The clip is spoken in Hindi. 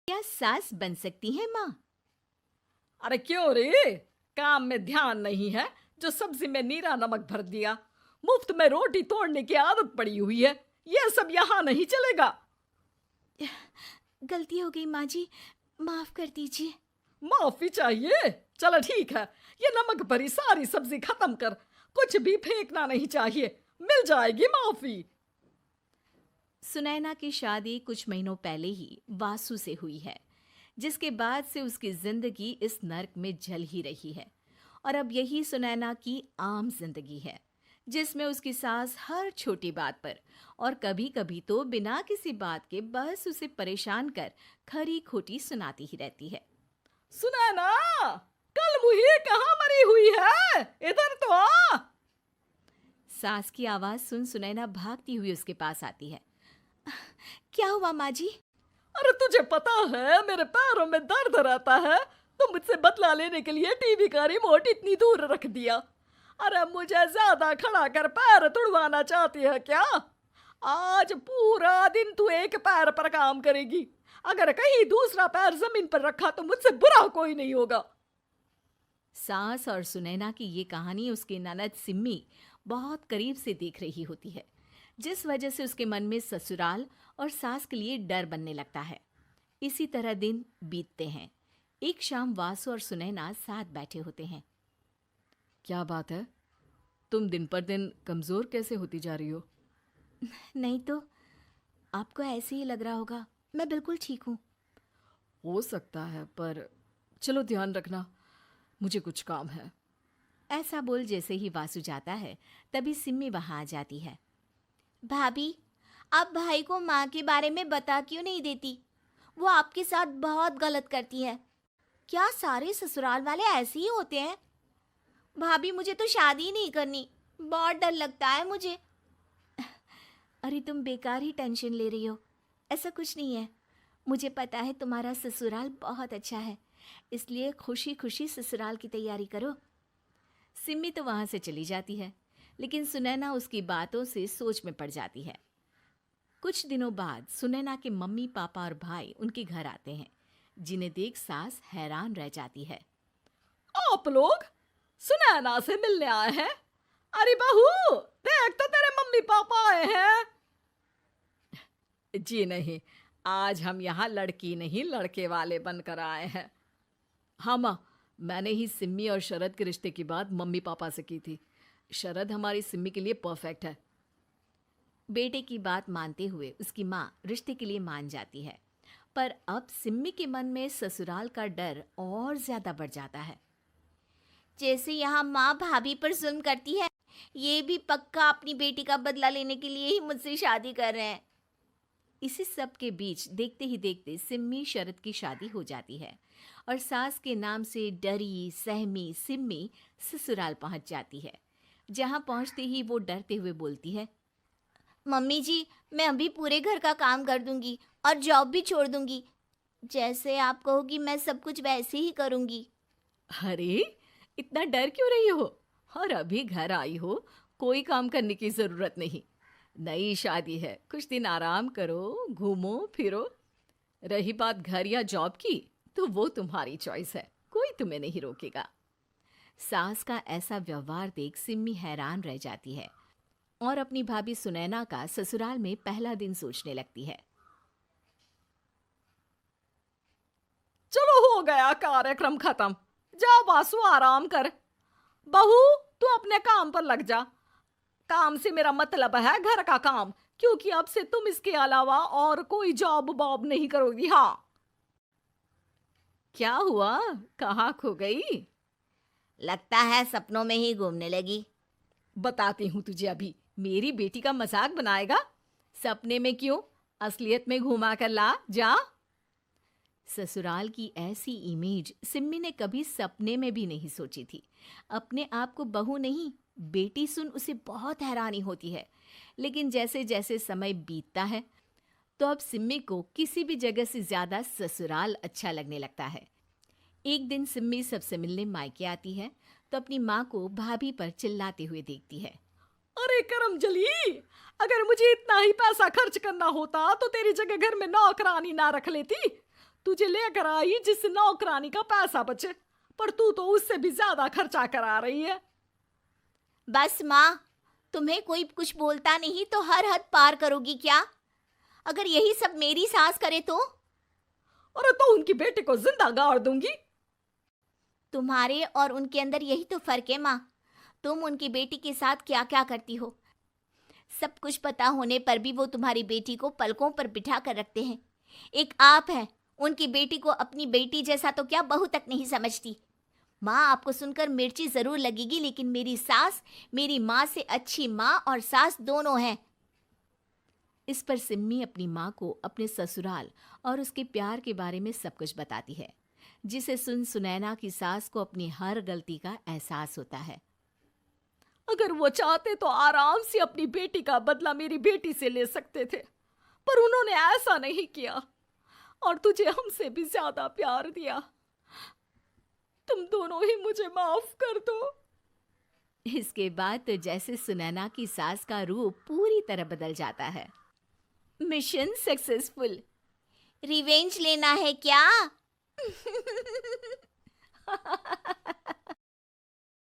क्या सास बन सकती है माँ? अरे क्यों रे? काम में ध्यान नहीं है जो सब्जी में नीरा नमक भर दिया। मुफ्त में रोटी तोड़ने की आदत पड़ी हुई है। ये सब यहाँ नहीं चलेगा। गलती हो गई माँ जी, माफ कर दीजिए। माफी चाहिए? चलो ठीक है, ये नमक भरी सारी सब्जी खत्म कर। कुछ भी फेंकना नहीं चाहिए, मिल जाएगी माफी। सुनैना की शादी कुछ महीनों पहले ही वासु से हुई है, जिसके बाद से उसकी जिंदगी इस नर्क में जल ही रही है। और अब यही सुनैना की आम जिंदगी है, जिसमें उसकी सास हर छोटी बात पर और कभी कभी तो बिना किसी बात के बस उसे परेशान कर खरी खोटी सुनाती ही रहती है। सुनैना, कल मुही कहाँ मरी हुई है? इधर तो आ। सास की आवाज सुन सुनैना भागती हुई उसके पास आती है। क्या हुआ माँ जी? अरे तुझे पता है मेरे पैरों में दर्द रहता है, तो मुझसे बदला लेने के लिए टीवी का रिमोट इतनी दूर रख दिया। अरे मुझे ज्यादा खड़ा कर पैर तुड़वाना चाहती है क्या? आज पूरा दिन तू एक पैर पर काम करेगी। अगर कहीं दूसरा पैर जमीन पर रखा तो मुझसे बुरा कोई नहीं होगा। सास और सुनैना की ये कहानी उसकी ननद सिम्मी बहुत करीब से देख रही होती है, जिस वजह से उसके मन में ससुराल और सास के लिए डर बनने लगता है। इसी तरह दिन बीतते हैं। एक शाम वासु और सुनैना साथ बैठे होते हैं। क्या बात है? तुम दिन पर दिन कमजोर कैसे होती जा रही हो? नहीं तो, आपको ऐसे ही लग रहा होगा, मैं बिल्कुल ठीक हूँ। हो सकता है, पर चलो ध्यान रखना, मुझे कुछ काम है। ऐसा बोल जैसे ही वासु जाता है, तभी सिम्मी वहां आ जाती है। भाभी, आप भाई को माँ के बारे में बता क्यों नहीं देती? वो आपके साथ बहुत गलत करती है। क्या सारे ससुराल वाले ऐसे ही होते हैं? भाभी, मुझे तो शादी ही नहीं करनी, बहुत डर लगता है मुझे। अरे तुम बेकार ही टेंशन ले रही हो, ऐसा कुछ नहीं है। मुझे पता है तुम्हारा ससुराल बहुत अच्छा है, इसलिए खुशी खुशी ससुराल की तैयारी करो। सिम्मी तो वहां से चली जाती है, लेकिन सुनैना उसकी बातों से सोच में पड़ जाती है। कुछ दिनों बाद सुनैना के मम्मी पापा और भाई उनके घर आते हैं, जिन्हें देख सास हैरान रह जाती है। आप लोग सुनैना से मिलने आए हैं? अरे बहू, देख तो तेरे मम्मी पापा आए हैं। जी नहीं, आज हम यहाँ लड़की नहीं लड़के वाले बनकर आए हैं। हाँ माँ, मैंने ही सिम्मी और शरद के रिश्ते की बात मम्मी पापा से की थी। शरद हमारी सिम्मी के लिए परफेक्ट है। बेटे की बात मानते हुए उसकी माँ रिश्ते के लिए मान जाती है, पर अब सिम्मी के मन में ससुराल का डर और ज्यादा बढ़ जाता है। जैसे यहाँ माँ भाभी पर जुल्म करती है, ये भी पक्का अपनी बेटी का बदला लेने के लिए ही मुझसे शादी कर रहे हैं। इसी सब के बीच देखते ही देखते सिम्मी शरद की शादी हो जाती है और सास के नाम से डरी सहमी सिम्मी ससुराल पहुंच जाती है। जहां पहुंचते ही वो डरते हुए बोलती है, मम्मी जी, मैं अभी पूरे घर का काम कर दूंगी और जॉब भी छोड़ दूंगी। जैसे आप कहोगी मैं सब कुछ वैसे ही करूंगी। अरे, इतना डर क्यों रही हो? और अभी घर आई हो, कोई काम करने की जरूरत नहीं। नई शादी है, कुछ दिन आराम करो, घूमो फिरो। रही बात घर या जॉब की, तो वो तुम्हारी चॉइस है, कोई तुम्हें नहीं रोकेगा। सास का ऐसा व्यवहार देख सिम्मी हैरान रह जाती है और अपनी भाभी सुनैना का ससुराल में पहला दिन सोचने लगती है। चलो हो गया कार्यक्रम खत्म। जा वासु, आराम कर। बहू, तू अपने काम पर लग जा। काम से मेरा मतलब है घर का काम, क्योंकि अब से तुम इसके अलावा और कोई जॉब बॉब नहीं करोगी। हाँ। क्या हुआ, कहाँ खो गई? लगता है सपनों में ही घूमने लगी। बताती हूँ तुझे अभी। मेरी बेटी का मजाक बनाएगा? सपने में क्यों, असलियत में घुमा कर ला। जा। ससुराल की ऐसी इमेज सिम्मी ने कभी सपने में भी नहीं सोची थी। अपने आप को बहू नहीं, बेटी सुन उसे बहुत हैरानी होती है। लेकिन जैसे जैसे समय बीतता है, तो अब सिम्मी को किसी भी जगह से ज्यादा ससुराल अच्छा लगने लगता है। एक दिन सिम्मी सबसे मिलने मायके आती है, तो अपनी माँ को भाभी पर चिल्लाते हुए देखती है। अरे करमजली, अगर मुझे इतना ही पैसा खर्च करना होता तो तेरी जगह घर में नौकरानी ना रख लेती। तुझे लेकर आई जिससे नौकरानी का पैसा बचे, पर तू तो उससे भी ज्यादा खर्चा करा रही है। बस माँ, तुम्हें कोई कुछ बोलता नहीं तो हर हद पार करोगी क्या? अगर यही सब मेरी सास करे तो? और तो उनकी बेटी को जिंदा गाड़ दूंगी। तुम्हारे और उनके अंदर यही तो फर्क है माँ। तुम उनकी बेटी के साथ क्या क्या करती हो, सब कुछ पता होने पर भी वो तुम्हारी बेटी को पलकों पर बिठा कर रखते हैं। एक आप हैं, उनकी बेटी को अपनी बेटी जैसा तो क्या बहू तक नहीं समझती। माँ, आपको सुनकर मिर्ची जरूर लगेगी, लेकिन मेरी सास मेरी माँ से अच्छी माँ और सास दोनों हैं। इस पर सिम्मी अपनी माँ को अपने ससुराल और उसके प्यार के बारे में सब कुछ बताती है, जिसे सुन सुनैना की सास को अपनी हर गलती का एहसास होता है। अगर वो चाहते तो आराम से अपनी बेटी का बदला मेरी बेटी से ले सकते थे, पर उन्होंने ऐसा नहीं किया और तुझे हमसे भी ज्यादा प्यार दिया। तुम दोनों ही मुझे माफ कर दो। इसके बाद तो जैसे सुनैना की सास का रूप पूरी तरह बदल जाता है। Mission successful. रिवेंज लेना है क्या?